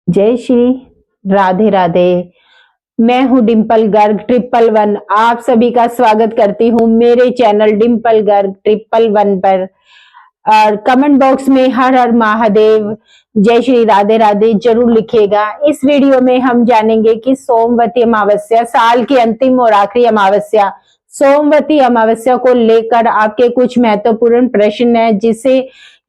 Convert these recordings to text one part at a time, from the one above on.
जय श्री राधे राधे। मैं हूं डिंपल गर्ग 111। आप सभी का स्वागत करती हूं मेरे चैनल डिंपल गर्ग 111 पर। और कमेंट बॉक्स में हर हर महादेव जय श्री राधे राधे जरूर लिखिएगा। इस वीडियो में हम जानेंगे कि सोमवती अमावस्या, साल की अंतिम और आखिरी अमावस्या, सोमवती अमावस्या को लेकर आपके कुछ महत्वपूर्ण प्रश्न है, जिससे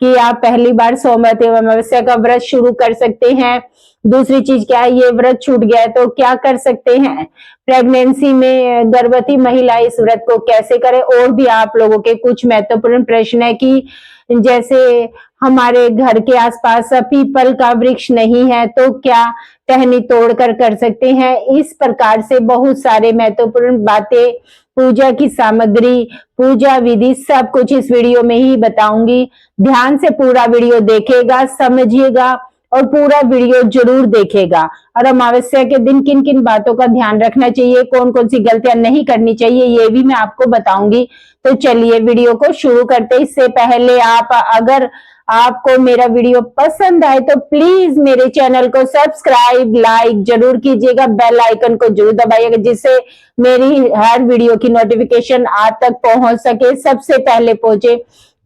कि आप पहली बार सोमवती अमावस्या का व्रत शुरू कर सकते हैं। दूसरी चीज क्या है, ये व्रत छूट गया है तो क्या कर सकते हैं। प्रेगनेंसी में गर्भवती महिला इस व्रत को कैसे करे। और भी आप लोगों के कुछ महत्वपूर्ण प्रश्न है कि जैसे हमारे घर के आसपास पीपल का वृक्ष नहीं है तो क्या टहनी तोड़कर कर सकते हैं। इस प्रकार से बहुत सारे महत्वपूर्ण बातें, पूजा की सामग्री, पूजा विधि, सब कुछ इस वीडियो में ही बताऊंगी। ध्यान से पूरा वीडियो देखिएगा, समझिएगा और पूरा वीडियो जरूर देखेगा। और अमावस्या के दिन किन किन बातों का ध्यान रखना चाहिए, कौन कौन सी गलतियां नहीं करनी चाहिए, ये भी मैं आपको बताऊंगी। तो चलिए वीडियो को शुरू करते। इससे पहले अगर आपको मेरा वीडियो पसंद आए तो प्लीज मेरे चैनल को सब्सक्राइब, लाइक जरूर कीजिएगा, बेल आइकन को जरूर दबाइएगा, जिससे मेरी हर वीडियो की नोटिफिकेशन आप तक पहुंच सके, सबसे पहले पहुंचे।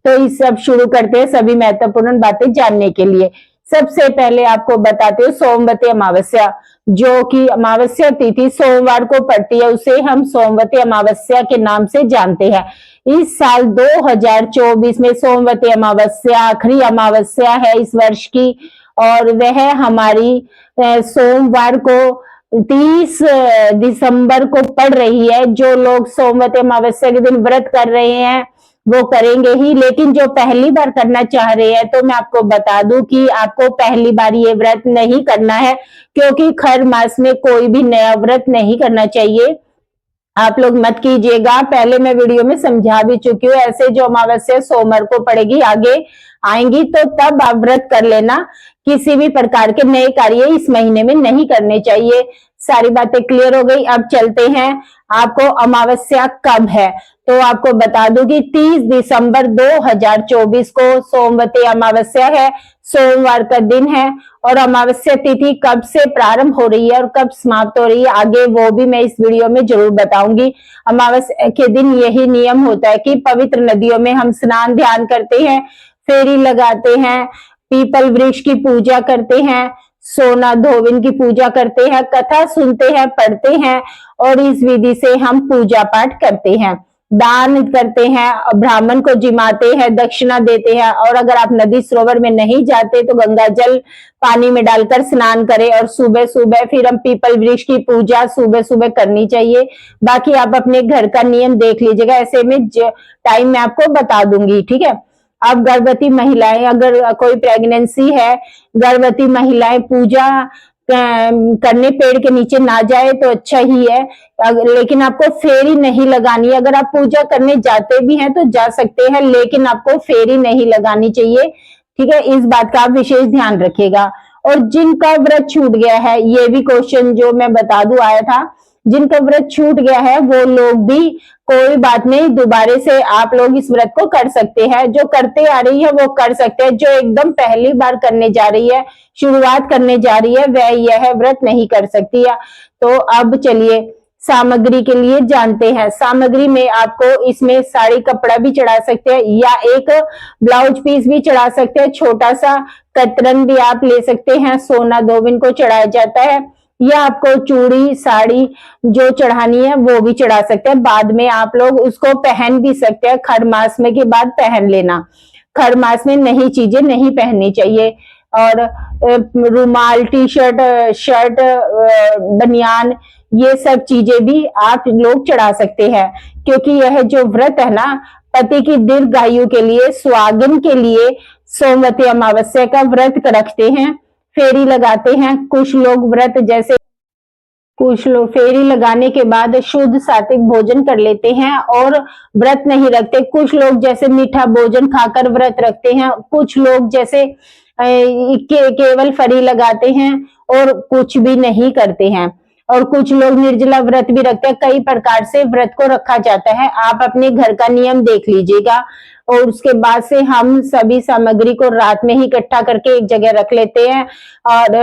तो इस सब शुरू करते हैं सभी महत्वपूर्ण बातें जानने के लिए। सबसे पहले आपको बताते हैं सोमवती अमावस्या, जो कि अमावस्या तिथि सोमवार को पड़ती है, उसे हम सोमवती अमावस्या के नाम से जानते हैं। इस साल 2024 में सोमवती अमावस्या आखिरी अमावस्या है इस वर्ष की, और वह हमारी सोमवार को 30 दिसंबर को पड़ रही है। जो लोग सोमवती अमावस्या के दिन व्रत कर रहे हैं वो करेंगे ही, लेकिन जो पहली बार करना चाह रहे हैं तो मैं आपको बता दूं कि आपको पहली बार ये व्रत नहीं करना है, क्योंकि खर मास में कोई भी नया व्रत नहीं करना चाहिए। आप लोग मत कीजिएगा, पहले मैं वीडियो में समझा भी चुकी हूँ। ऐसे जो अमावस्या सोमवार को पड़ेगी, आगे आएंगी, तो तब आप व्रत कर लेना। किसी भी प्रकार के नए कार्य इस महीने में नहीं करने चाहिए। सारी बातें क्लियर हो गई। अब चलते हैं आपको अमावस्या कब है। तो आपको बता दूं कि 30 दिसंबर 2024 को सोमवती अमावस्या है, सोमवार का दिन है। और अमावस्या तिथि कब से प्रारंभ हो रही है और कब समाप्त हो रही है, आगे वो भी मैं इस वीडियो में जरूर बताऊंगी। अमावस्या के दिन यही नियम होता है कि पवित्र नदियों में हम स्नान ध्यान करते हैं, फेरी लगाते हैं, पीपल वृक्ष की पूजा करते हैं, सोना धोविन की पूजा करते हैं, कथा सुनते हैं, पढ़ते हैं, और इस विधि से हम पूजा पाठ करते हैं, दान करते हैं, ब्राह्मण को जिमाते हैं, दक्षिणा देते हैं। और अगर आप नदी सरोवर में नहीं जाते तो गंगा जल पानी में डालकर स्नान करें। और सुबह सुबह फिर हम पीपल वृक्ष की पूजा सुबह सुबह करनी चाहिए। बाकी आप अपने घर का नियम देख लीजिएगा, ऐसे में टाइम मैं आपको बता दूंगी, ठीक है। अब गर्भवती महिलाएं, अगर कोई प्रेगनेंसी है, गर्भवती महिलाएं पूजा करने पेड़ के नीचे ना जाए तो अच्छा ही है, लेकिन आपको फेरी नहीं लगानी है। अगर आप पूजा करने जाते भी हैं तो जा सकते हैं, लेकिन आपको फेरी नहीं लगानी चाहिए, ठीक है। इस बात का आप विशेष ध्यान रखिएगा। और जिनका व्रत छूट गया है, ये भी क्वेश्चन जो मैं बता दूं आया था, जिनका व्रत छूट गया है वो लोग भी कोई बात नहीं, दोबारे से आप लोग इस व्रत को कर सकते हैं। जो करते आ रही है वो कर सकते हैं, जो एकदम पहली बार करने जा रही है, शुरुआत करने जा रही है, वह यह व्रत नहीं कर सकती है। तो अब चलिए सामग्री के लिए जानते हैं। सामग्री में आपको इसमें साड़ी कपड़ा भी चढ़ा सकते हैं, या एक ब्लाउज पीस भी चढ़ा सकते हैं, छोटा सा कतरन भी आप ले सकते हैं, सोना धोबिन को चढ़ाया जाता है, या आपको चूड़ी साड़ी जो चढ़ानी है वो भी चढ़ा सकते हैं। बाद में आप लोग उसको पहन भी सकते हैं, खर मास में के बाद पहन लेना। खर मास में नई चीजें नहीं पहननी चाहिए। और रुमाल, टी शर्ट, शर्ट, बनियान, ये सब चीजें भी आप लोग चढ़ा सकते हैं, क्योंकि यह जो व्रत है ना, पति की दीर्घायु के लिए, सुहागन के लिए सोमवती अमावस्या का व्रत रखते हैं, फेरी लगाते हैं। कुछ लोग व्रत जैसे कुछ लोग फेरी लगाने के बाद शुद्ध सात्विक भोजन कर लेते हैं और व्रत नहीं रखते। कुछ लोग जैसे मीठा भोजन खाकर व्रत रखते हैं। कुछ लोग जैसे केवल फरी लगाते हैं और कुछ भी नहीं करते हैं। और कुछ लोग निर्जला व्रत भी रखते हैं। कई प्रकार से व्रत को रखा जाता है, आप अपने घर का नियम देख लीजिएगा। और उसके बाद से हम सभी सामग्री को रात में ही इकट्ठा करके एक जगह रख लेते हैं और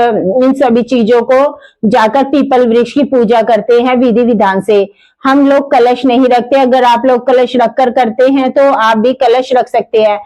इन सभी चीजों को जाकर पीपल वृक्ष की पूजा करते हैं विधि विधान से। हम लोग कलश नहीं रखते, अगर आप लोग कलश रखकर करते हैं तो आप भी कलश रख सकते हैं।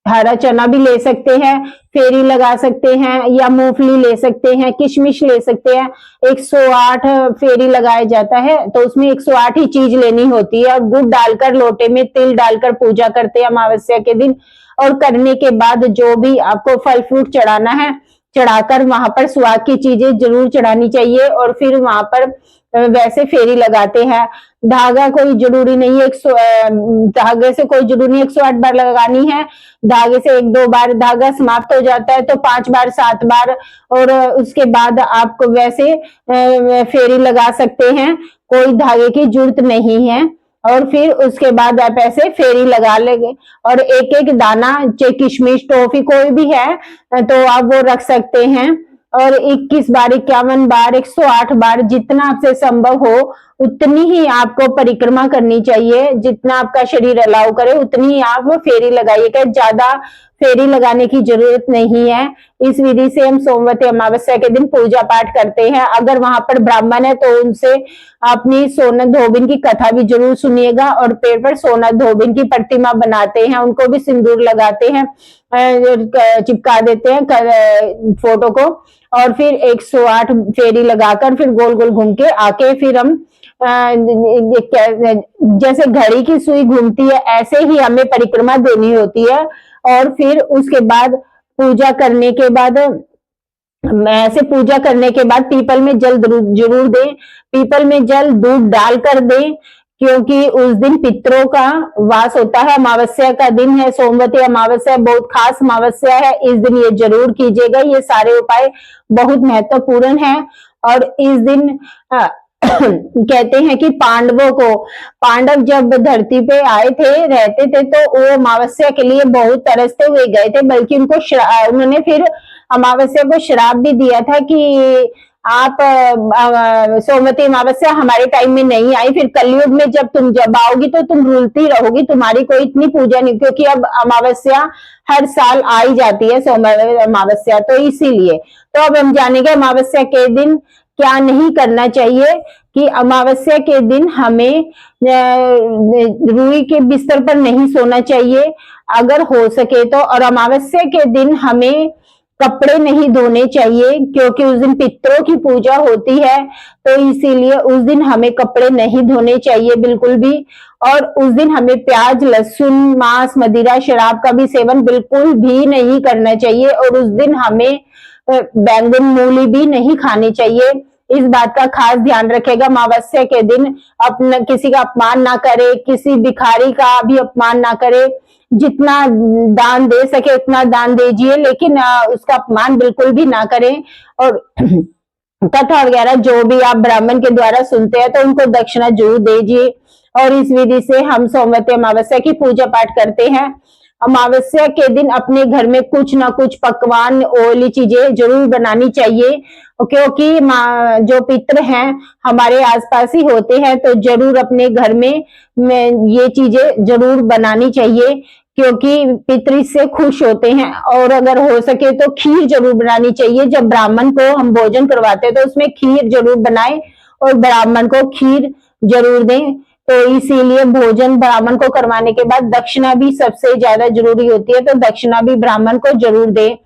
हरा चना भी ले सकते हैं, फेरी लगा सकते हैं, या मूंगफली ले सकते हैं, किशमिश ले सकते हैं। 108 फेरी लगाया जाता है तो उसमें 108 ही चीज लेनी होती है, और गुड़ डालकर लोटे में तिल डालकर पूजा करते हैं अमावस्या के दिन। और करने के बाद जो भी आपको फल फ्रूट चढ़ाना है चढ़ाकर वहां पर स्वाद की चीजें जरूर चढ़ानी चाहिए, और फिर वहां पर वैसे फेरी लगाते हैं। धागा कोई जरूरी नहीं है, धागे से कोई जरूरी नहीं 108 बार लगानी है। धागे से 1-2 बार धागा समाप्त हो जाता है तो 5 बार 7 बार, और उसके बाद आपको वैसे फेरी लगा सकते हैं, कोई धागे की जरूरत नहीं है। और फिर उसके बाद आप ऐसे फेरी लगा लेंगे, और एक एक दाना चाहे किशमिश टॉफी कोई भी है तो आप वो रख सकते हैं। और 21 बार 51 बार 108 बार जितना आपसे संभव हो उतनी ही आपको परिक्रमा करनी चाहिए, जितना आपका शरीर अलाउ करे उतनी ही आप फेरी लगाइएगा, ज्यादा फेरी लगाने की जरूरत नहीं है। इस विधि से हम सोमवती अमावस्या के दिन पूजा पाठ करते हैं। अगर वहां पर ब्राह्मण है तो उनसे अपनी सोना धोबिन की कथा भी जरूर सुनिएगा, और पेड़ पर सोना धोबिन की प्रतिमा बनाते हैं, उनको भी सिंदूर लगाते हैं, चिपका देते हैं फोटो को, और फिर 108 फेरी लगाकर फिर गोल गोल घूम के आके फिर हम जैसे घड़ी की सुई घूमती है ऐसे ही हमें परिक्रमा देनी होती है। और फिर उसके बाद पूजा करने के बाद ऐसे पूजा करने के बाद पीपल में जल जरूर दें, पीपल में जल दूध डालकर दें, क्योंकि उस दिन पितरों का वास होता है। अमावस्या का दिन है, सोमवती अमावस्या बहुत खास अमावस्या है, इस दिन ये जरूर कीजिएगा। ये सारे उपाय बहुत महत्वपूर्ण है। और इस दिन कहते हैं कि पांडव जब धरती पे आए थे रहते थे तो वो अमावस्या के लिए बहुत तरसते हुए गए थे, बल्कि उन्होंने फिर अमावस्या को श्राप भी दिया था कि आप सोमवती अमावस्या हमारे टाइम में नहीं आई, फिर कलयुग में जब आओगी तो तुम रुलती रहोगी, तुम्हारी कोई इतनी पूजा नहीं, क्योंकि अब अमावस्या हर साल आई जाती है सोमवती अमावस्या, तो इसीलिए। तो अब हम जानेंगे अमावस्या के दिन क्या नहीं करना चाहिए। कि अमावस्या के दिन हमें रूई के बिस्तर पर नहीं सोना चाहिए अगर हो सके तो, और अमावस्या के दिन हमें कपड़े नहीं धोने चाहिए, क्योंकि उस दिन पितरों की पूजा होती है, तो इसीलिए उस दिन हमें कपड़े नहीं धोने चाहिए बिल्कुल भी। और उस दिन हमें प्याज लहसुन मांस मदिरा शराब का भी सेवन बिल्कुल भी नहीं करना चाहिए, और उस दिन हमें बैंगन मूली भी नहीं खानी चाहिए। इस बात का खास ध्यान रखेगा, अमावस्या के दिन अपना किसी का अपमान ना करे, किसी भिखारी का भी अपमान ना करे, जितना दान दे सके उतना दान दीजिए, लेकिन उसका अपमान बिल्कुल भी ना करें। और कथा वगैरह जो भी आप ब्राह्मण के द्वारा सुनते हैं तो उनको दक्षिणा जरूर दीजिए। और इस विधि से हम सोमवती अमावस्या की पूजा पाठ करते हैं। अमावस्या के दिन अपने घर में कुछ ना कुछ पकवान ऑयली चीजें जरूर बनानी चाहिए, क्योंकि जो पितृ हैं हमारे आसपास ही होते हैं, तो जरूर अपने घर में ये चीजें जरूर बनानी चाहिए, क्योंकि पितृ इससे खुश होते हैं। और अगर हो सके तो खीर जरूर बनानी चाहिए, जब ब्राह्मण को हम भोजन करवाते हैं तो उसमें खीर जरूर बनाएं और ब्राह्मण को खीर जरूर दें। तो इसीलिए भोजन ब्राह्मण को करवाने के बाद दक्षिणा भी सबसे ज्यादा जरूरी होती है, तो दक्षिणा भी ब्राह्मण को जरूर दें।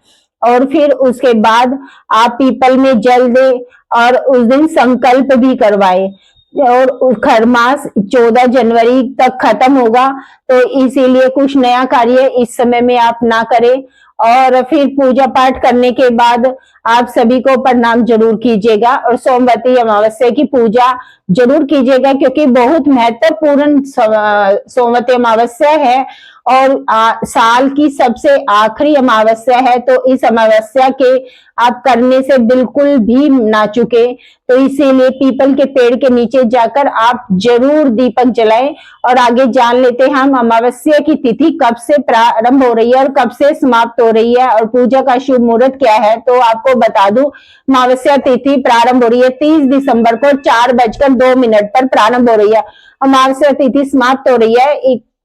और फिर उसके बाद आप पीपल में जल दें, और उस दिन संकल्प भी करवाएं। और खरमास 14 जनवरी तक खत्म होगा, तो इसीलिए कुछ नया कार्य इस समय में आप ना करें। और फिर पूजा पाठ करने के बाद आप सभी को प्रणाम जरूर कीजिएगा, और सोमवती अमावस्या की पूजा जरूर कीजिएगा, क्योंकि बहुत महत्वपूर्ण सोमवती अमावस्या है और साल की सबसे आखिरी अमावस्या है। तो इस अमावस्या के आप करने से बिल्कुल भी ना चुके, तो इसीलिए पीपल के पेड़ के नीचे जाकर आप जरूर दीपक जलाएं। और आगे जान लेते हैं हम अमावस्या की तिथि कब से प्रारंभ हो रही है और कब से समाप्त हो रही है, और पूजा का शुभ मुहूर्त क्या है। तो आपको बता दूं, अमावस्या तिथि प्रारंभ हो रही है 30 दिसंबर को 4:02 पर प्रारंभ हो रही है। अमावस्या तिथि समाप्त हो रही है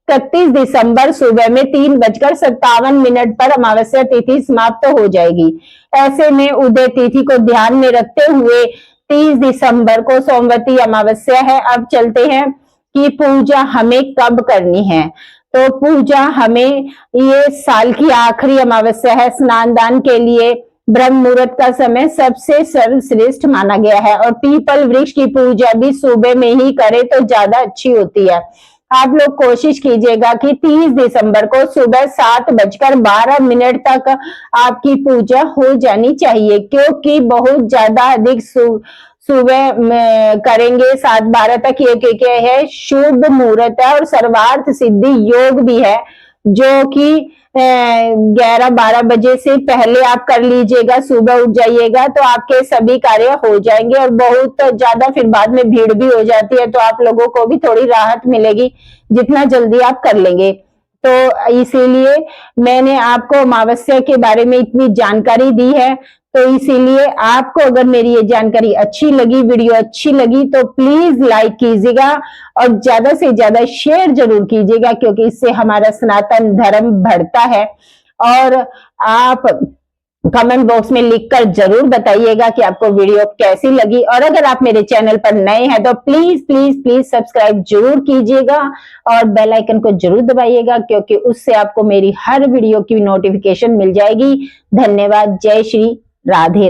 31 दिसंबर सुबह में 3:57 पर अमावस्या तिथि समाप्त हो जाएगी। ऐसे में उदय तिथि को ध्यान में रखते हुए 30 दिसंबर को सोमवती अमावस्या है। अब चलते हैं कि पूजा हमें कब करनी है। तो पूजा हमें, ये साल की आखिरी अमावस्या है, स्नान दान के लिए ब्रह्म मुहूर्त का समय सबसे सर्वश्रेष्ठ माना गया है और पीपल वृक्ष की पूजा भी सुबह में ही करें तो ज्यादा अच्छी होती है। आप लोग कोशिश कीजिएगा कि 30 दिसंबर को सुबह 7:12 तक आपकी पूजा हो जानी चाहिए, क्योंकि बहुत ज्यादा अधिक सुबह करेंगे 7:12 तक, ये है शुभ मुहूर्त है और सर्वार्थ सिद्धि योग भी है, जो कि 11-12 बजे से पहले आप कर लीजिएगा। सुबह उठ जाइएगा तो आपके सभी कार्य हो जाएंगे और बहुत ज्यादा फिर बाद में भीड़ भी हो जाती है, तो आप लोगों को भी थोड़ी राहत मिलेगी जितना जल्दी आप कर लेंगे। तो इसीलिए मैंने आपको अमावस्या के बारे में इतनी जानकारी दी है। तो इसीलिए आपको अगर मेरी ये जानकारी अच्छी लगी, वीडियो अच्छी लगी, तो प्लीज लाइक कीजिएगा और ज्यादा से ज्यादा शेयर जरूर कीजिएगा, क्योंकि इससे हमारा सनातन धर्म बढ़ता है। और आप कमेंट बॉक्स में लिखकर जरूर बताइएगा कि आपको वीडियो कैसी लगी। और अगर आप मेरे चैनल पर नए हैं तो प्लीज प्लीज प्लीज सब्सक्राइब जरूर कीजिएगा और बेल आइकन को जरूर दबाइएगा, क्योंकि उससे आपको मेरी हर वीडियो की नोटिफिकेशन मिल जाएगी। धन्यवाद। जय श्री राधे।